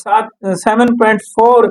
7.4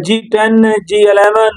G10, G11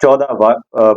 14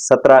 17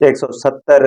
170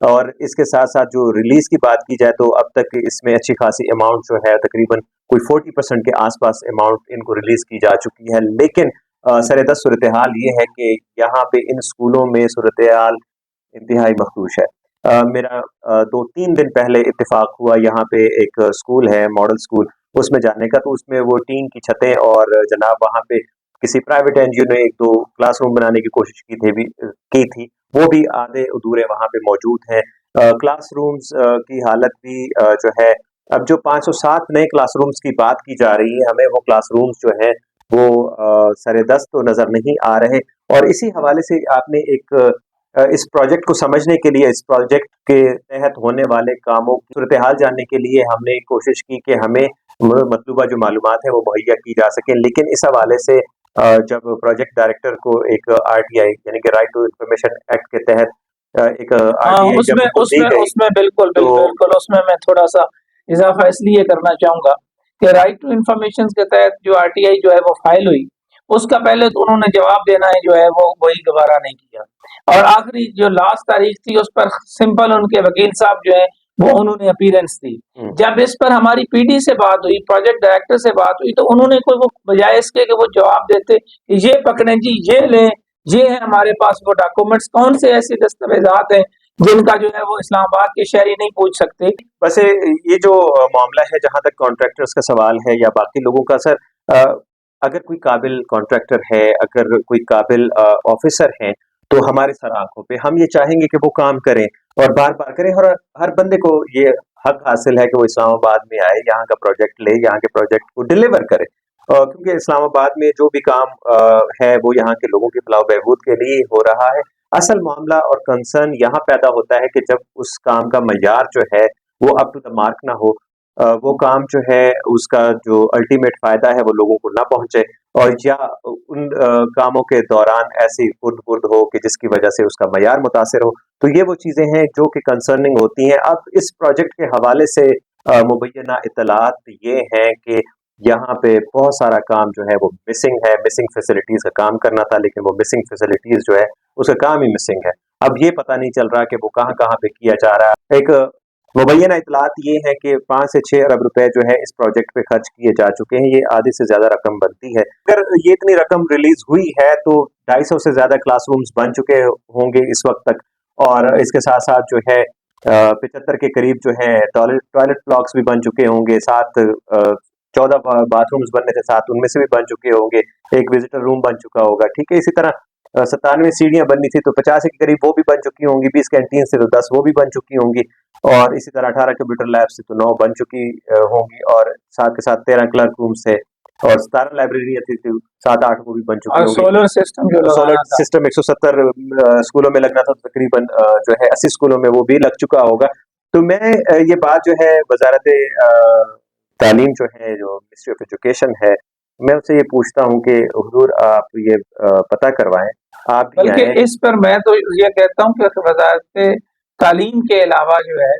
اور اس کے ساتھ ساتھ جو ریلیز کی بات کی جائے تو اب تک اس میں اچھی خاصی اماؤنٹ جو ہے تقریباً کوئی 40% کے آس پاس اماؤنٹ ان کو ریلیز کی جا چکی ہے، لیکن سر دست صورتحال یہ ہے کہ یہاں پہ ان اسکولوں میں صورتحال انتہائی مخدوش ہے۔ میرا 2-3 دن پہلے اتفاق ہوا، یہاں پہ ایک اسکول ہے ماڈل اسکول، اس میں جانے کا، تو اس میں وہ ٹین کی چھتیں اور جناب وہاں پہ کسی پرائیویٹ این جی او نے 1-2 کلاس روم بنانے کی کوشش کی تھی، وہ بھی آدھے ادھورے وہاں پہ موجود ہیں۔ کلاس رومز کی حالت بھی جو ہے، اب جو 507 نئے کلاس رومز کی بات کی جا رہی ہے، ہمیں وہ کلاس رومز جو ہیں وہ سر دست تو نظر نہیں آ رہے، اور اسی حوالے سے آپ نے ایک اس پروجیکٹ کو سمجھنے کے لیے، اس پروجیکٹ کے تحت ہونے والے کاموں کی صورتحال جاننے کے لیے ہم نے کوشش کی کہ ہمیں مطلوبہ جو معلومات ہیں وہ مہیا کی جا سکیں، لیکن اس حوالے سے جب پروجیکٹ ڈائریکٹر کو ایک آر ٹی آئی یعنی کہ رائٹ ٹو انفارمیشن ایکٹ کے تحت ایک آر ٹی آئی جب ان کو دی گئی، اس میں بالکل اس میں تھوڑا سا اضافہ اس لیے کرنا چاہوں گا کہ رائٹ ٹو انفارمیشن کے تحت جو آر ٹی آئی جو ہے وہ فائل ہوئی، اس کا پہلے تو انہوں نے جواب دینا ہے جو ہے وہ وہی گوارا نہیں کیا، اور آخری جو لاسٹ تاریخ تھی اس پر سمپل ان کے وکیل صاحب جو ہیں وہ انہوں نے اپیرنس دی۔ جب اس پر ہماری پی ڈی سے بات ہوئی، پروجیکٹ ڈائریکٹر سے بات ہوئی، تو انہوں نے کوئی وہ بجائے اس کے کہ وہ جواب دیتے کہ یہ پکڑیں جی، یہ لیں، یہ ہے ہمارے پاس وہ ڈاکومنٹس، کون سے ایسے دستاویزات ہیں جن کا جو ہے وہ اسلام آباد کے شہری نہیں پوچھ سکتے۔ ویسے یہ جو معاملہ ہے، جہاں تک کانٹریکٹرز کا سوال ہے یا باقی لوگوں کا، سر اگر کوئی قابل کانٹریکٹر ہے، اگر کوئی قابل آفیسر ہیں، تو ہمارے سر آنکھوں پہ ہم یہ چاہیں گے کہ وہ کام کریں اور بار بار کریں، اور ہر بندے کو یہ حق حاصل ہے کہ وہ اسلام آباد میں آئے، یہاں کا پروجیکٹ لے، یہاں کے پروجیکٹ کو ڈیلیور کرے، کیونکہ اسلام آباد میں جو بھی کام ہے وہ یہاں کے لوگوں کی فلاح و بہبود کے لیے ہو رہا ہے۔ اصل معاملہ اور کنسرن یہاں پیدا ہوتا ہے کہ جب اس کام کا معیار جو ہے وہ اپ ٹو دا مارک نہ ہو، وہ کام جو ہے اس کا جو الٹیمیٹ فائدہ ہے وہ لوگوں کو نہ پہنچے، اور یا ان کاموں کے دوران ایسی ارد ہو کہ جس کی وجہ سے اس کا معیار متاثر ہو، تو یہ وہ چیزیں ہیں جو کہ کنسرننگ ہوتی ہیں۔ اب اس پروجیکٹ کے حوالے سے مبینہ اطلاعات یہ ہیں کہ یہاں پہ بہت سارا کام جو ہے وہ مسنگ ہے، مسنگ فیسلٹیز کا کام کرنا تھا، لیکن وہ مسنگ فیسلٹیز جو ہے اس کا کام ہی مسنگ ہے۔ اب یہ پتہ نہیں چل رہا کہ وہ کہاں کہاں پہ کیا جا رہا ہے۔ ایک مبینہ اطلاعات یہ ہے کہ 5 سے 6 ارب روپے جو ہے اس پروجیکٹ پہ خرچ کیے جا چکے ہیں، یہ آدھی سے زیادہ رقم بنتی ہے۔ اگر یہ اتنی رقم ریلیز ہوئی ہے تو 250 سے زیادہ کلاس رومز بن چکے ہوں گے اس وقت تک، اور اس کے ساتھ ساتھ جو ہے 75 کے قریب جو ہے ٹوائلٹ بلاکس بھی بن چکے ہوں گے، 14 باتھ رومز بننے تھے، 7 ان میں سے بھی بن چکے ہوں گے، ایک وزٹر روم بن چکا ہوگا، ٹھیک ہے۔ اسی طرح 97 سیڑھیاں بننی تھی تو 50 کے قریب وہ بھی بن چکی ہوں گی، 20 کینٹین سے تو 10 وہ بھی بن چکی ہوں گی، اور اسی طرح 18 کمپیوٹر لیب سے تو 9 بن چکی ہوں گی، اور ساتھ کے ساتھ 13 کلرک روم سے، اور 17 لائبریریاں تھی تو 7-8 وہ بھی بن چکی ہوں گی۔ سولر سسٹم 170 اسکولوں میں لگنا تھا، تقریباً جو ہے 80 اسکولوں میں وہ بھی لگ چکا ہوگا۔ تو میں یہ بات جو ہے وزارت تعلیم جو ہے، جو منسٹری آف ایجوکیشن ہے، میں اس سے یہ پوچھتا ہوں کہ حضور آپ یہ پتہ کروائیں، آپ بھی بلکہ اس پر میں تو یہ کہتا ہوں کہ وزارت تعلیم کے علاوہ جو ہے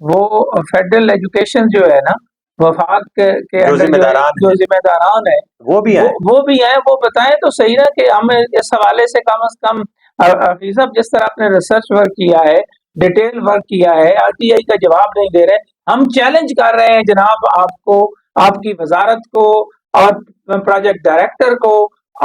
وہ فیڈرل ایجوکیشن جو ہے نا، وفاق کے جو ذمہ داران ہیں وہ بھی ہیں، وہ بتائیں تو صحیح نا کہ ہم اس حوالے سے کم از کم حفیظ صاحب جس طرح آپ نے ریسرچ ورک کیا ہے، ڈیٹیل ورک کیا ہے، آر ٹی آئی کا جواب نہیں دے رہے، ہم چیلنج کر رہے ہیں جناب آپ کو، آپ کی وزارت کو، اور پروجیکٹ ڈائریکٹر کو،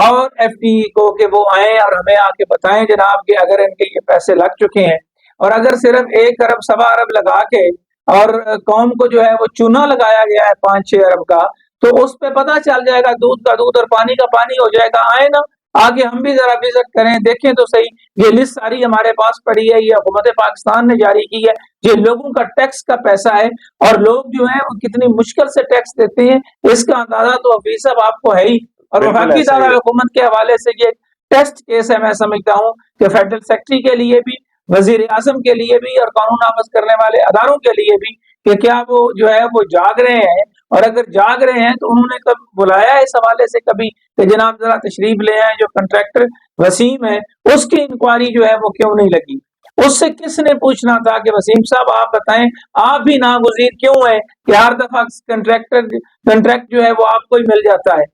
اور ایف ڈی ای کو، کہ وہ آئیں اور ہمیں آ کے بتائیں جناب کہ اگر ان کے یہ پیسے لگ چکے ہیں، اور اگر صرف 1 ارب 1.25 ارب لگا کے اور قوم کو جو ہے وہ چونا لگایا گیا ہے 5-6 ارب کا، تو اس پہ پتہ چل جائے گا، دودھ کا دودھ اور پانی کا پانی ہو جائے گا۔ آئے نا، آگے ہم بھی ذرا وزٹ کریں، دیکھیں تو صحیح، یہ لسٹ ساری ہمارے پاس پڑی ہے، یہ حکومت پاکستان نے جاری کی ہے، یہ لوگوں کا ٹیکس کا پیسہ ہے، اور لوگ جو ہیں وہ کتنی مشکل سے ٹیکس دیتے ہیں، اس کا اندازہ تو حفیظ صاحب آپ کو ہے ہی۔ اور وفاقی ادارہ حکومت کے حوالے سے یہ ٹیسٹ کیس ہے، میں سمجھتا ہوں کہ فیڈرل سیکٹری کے لیے بھی، وزیر اعظم کے لیے بھی، اور قانون نافذ کرنے والے اداروں کے لیے بھی، کہ کیا وہ جو ہے وہ جاگ رہے ہیں، اور اگر جاگ رہے ہیں تو انہوں نے کب بلایا اس حوالے سے کبھی کہ جناب ذرا تشریف لے آئیں، جو کنٹریکٹر وسیم ہے اس کی انکوائری جو ہے وہ کیوں نہیں لگی؟ اس سے کس نے پوچھنا تھا کہ وسیم صاحب آپ بتائیں، آپ بھی ناگزیر کیوں ہیں کہ ہر دفعہ کنٹریکٹ جو ہے وہ آپ کو ہی مل جاتا ہے؟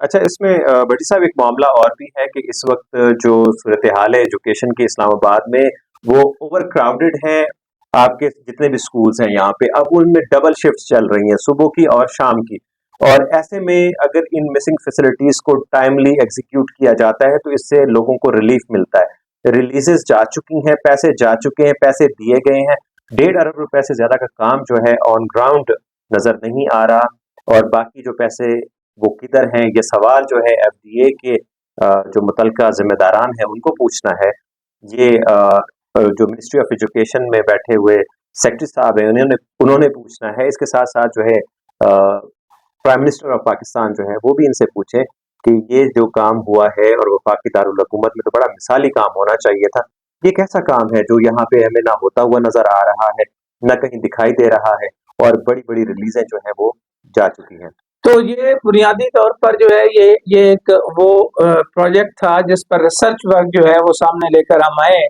اچھا اس میں بھٹی صاحب ایک معاملہ اور بھی ہے کہ اس وقت جو صورتحال ہے ایجوکیشن کی اسلام آباد میں وہ اوور کراؤڈڈ ہے. آپ کے جتنے بھی سکولز ہیں یہاں پہ اب ان میں ڈبل شفٹس چل رہی ہیں صبح کی اور شام کی, اور ایسے میں اگر ان مسنگ فیسلٹیز کو ٹائملی ایگزیکیوٹ کیا جاتا ہے تو اس سے لوگوں کو ریلیف ملتا ہے. ریلیزز جا چکی ہیں, پیسے جا چکے ہیں, پیسے دیے گئے ہیں, 1.5 ارب روپے سے زیادہ کا کام جو ہے آن گراؤنڈ نظر نہیں آ رہا, اور باقی جو پیسے وہ کدھر ہیں یہ سوال جو ہے ایف ڈی اے کے جو متعلقہ ذمہ داران ہیں ان کو پوچھنا ہے. یہ جو منسٹری آف ایجوکیشن میں بیٹھے ہوئے سیکرٹری صاحب ہیں انہوں نے پوچھنا ہے. اس کے ساتھ ساتھ جو ہے پرائم منسٹر آف پاکستان جو ہے وہ بھی ان سے پوچھیں کہ یہ جو کام ہوا ہے اور وفاقی دارالحکومت میں تو بڑا مثالی کام ہونا چاہیے تھا, یہ کیسا کام ہے جو یہاں پہ ہمیں نہ ہوتا ہوا نظر آ رہا ہے نہ کہیں دکھائی دے رہا ہے, اور بڑی بڑی ریلیزیں جو ہیں وہ جا چکی ہیں. تو یہ بنیادی طور پر جو ہے یہ ایک وہ پروجیکٹ تھا جس پر ریسرچ ورک جو ہے وہ سامنے لے کر ہم آئے,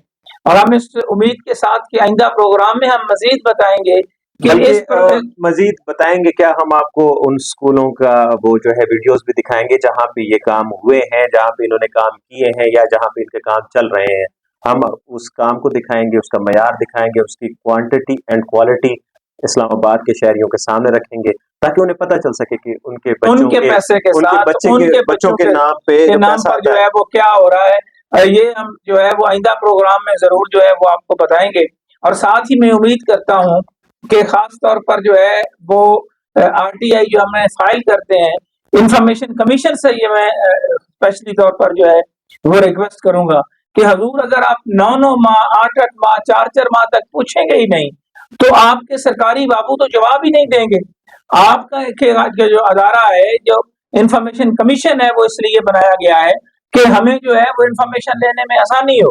اور ہم اس امید کے ساتھ کہ آئندہ پروگرام میں ہم مزید بتائیں گے کہ اس پر مزید بتائیں گے کیا, ہم آپ کو ان سکولوں کا وہ جو ہے ویڈیوز بھی دکھائیں گے جہاں پہ یہ کام ہوئے ہیں, جہاں پہ انہوں نے کام کیے ہیں یا جہاں پہ ان کے کام چل رہے ہیں. ہم اس کام کو دکھائیں گے, اس کا معیار دکھائیں گے, اس کی کوانٹٹی اینڈ کوالٹی اسلام آباد کے شہریوں کے سامنے رکھیں گے تاکہ انہیں پتہ چل سکے کہ ان کے بچوں کے پیسے کے ساتھ ان کے بچوں کے نام پہ جو ہے وہ کیا ہو رہا ہے. یہ ہم جو ہے وہ آئندہ پروگرام میں ضرور جو ہے وہ آپ کو بتائیں گے. اور ساتھ ہی میں امید کرتا ہوں کہ خاص طور پر جو ہے وہ آر ٹی آئی جو ہم فائل کرتے ہیں انفارمیشن کمیشن سے, یہ میں اسپیشلی طور پر جو ہے وہ ریکویسٹ کروں گا کہ حضور اگر آپ 9 ماہ 8 ماہ 4 ماہ تک پوچھیں گے ہی نہیں تو آپ کے سرکاری بابو تو جواب ہی نہیں دیں گے. آپ کا جو ادارہ ہے جو انفارمیشن کمیشن ہے وہ اس لیے بنایا گیا ہے کہ ہمیں جو ہے وہ انفارمیشن لینے میں آسانی ہو.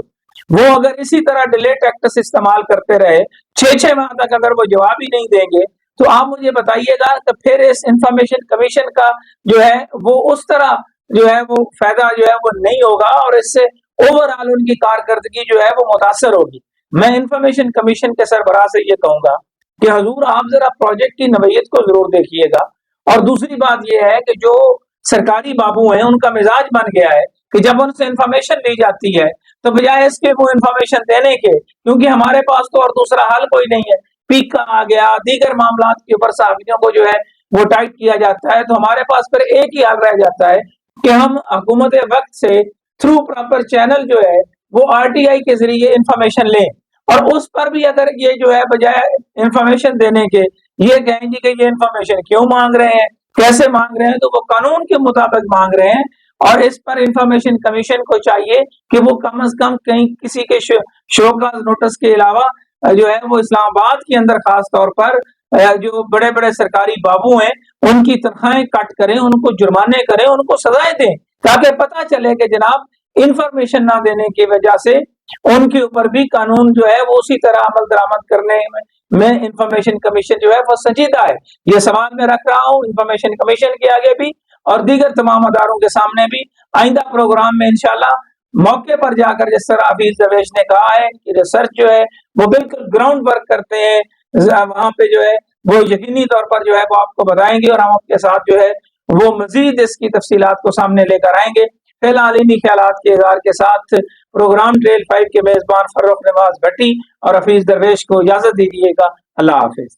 وہ اگر اسی طرح ڈیلے ٹیکٹس استعمال کرتے رہے 6 ماہ تک اگر وہ جواب ہی نہیں دیں گے تو آپ مجھے بتائیے گا کہ پھر اس انفارمیشن کمیشن کا جو ہے وہ اس طرح جو ہے وہ فائدہ جو ہے وہ نہیں ہوگا, اور اس سے اوور آل ان کی کارکردگی جو ہے وہ متاثر ہوگی. میں انفارمیشن کمیشن کے سربراہ سے یہ کہوں گا کہ حضور آپ ذرا پروجیکٹ کی نوعیت کو ضرور دیکھیے گا. اور دوسری بات یہ ہے کہ جو سرکاری بابو ہیں ان کا مزاج بن گیا ہے کہ جب ان سے انفارمیشن لی جاتی ہے تو بجائے اس کے وہ انفارمیشن دینے کے, کیونکہ ہمارے پاس تو اور دوسرا حل کوئی نہیں ہے, پیک کا آ گیا, دیگر معاملات کے اوپر صحافیوں کو جو ہے وہ ٹائٹ کیا جاتا ہے, تو ہمارے پاس پھر ایک ہی حل رہ جاتا ہے کہ ہم حکومت وقت سے تھرو پراپر چینل جو ہے وہ آر ٹی آئی کے ذریعے انفارمیشن لیں, اور اس پر بھی اگر یہ جو ہے بجائے انفارمیشن دینے کے یہ کہیں گے کہ یہ انفارمیشن کیوں مانگ رہے ہیں, کیسے مانگ رہے ہیں, تو وہ قانون کے مطابق مانگ رہے ہیں. اور اس پر انفارمیشن کمیشن کو چاہیے کہ وہ کم از کم کہیں کسی کے شوکاز نوٹس کے علاوہ جو ہے وہ اسلام آباد کے اندر خاص طور پر جو بڑے بڑے سرکاری بابو ہیں ان کی تنخواہیں کٹ کریں, ان کو جرمانے کریں, ان کو سزائیں دیں, تاکہ پتہ چلے کہ جناب انفارمیشن نہ دینے کی وجہ سے ان کے اوپر بھی قانون جو ہے وہ اسی طرح عمل درآمد کرنے میں انفارمیشن کمیشن جو ہے وہ سنجیدہ ہے. یہ سوال میں رکھ رہا ہوں انفارمیشن کمیشن کے آگے بھی اور دیگر تمام اداروں کے سامنے بھی. آئندہ پروگرام میں انشاءاللہ موقع پر جا کر جس طرح حفیظ درویش نے کہا ہے کہ ریسرچ جو ہے وہ بالکل گراؤنڈ ورک کرتے ہیں, وہاں پہ جو ہے وہ یقینی طور پر جو ہے وہ آپ کو بتائیں گے, اور ہم آپ کے ساتھ جو ہے وہ مزید اس کی تفصیلات کو سامنے لے کر آئیں گے. فی الحال انہی خیالات کے اظہار کے ساتھ پروگرام ٹریل 5 کے میزبان فرخ نواز بھٹی اور حفیظ درویش کو اجازت دیجیے گا. اللہ حافظ.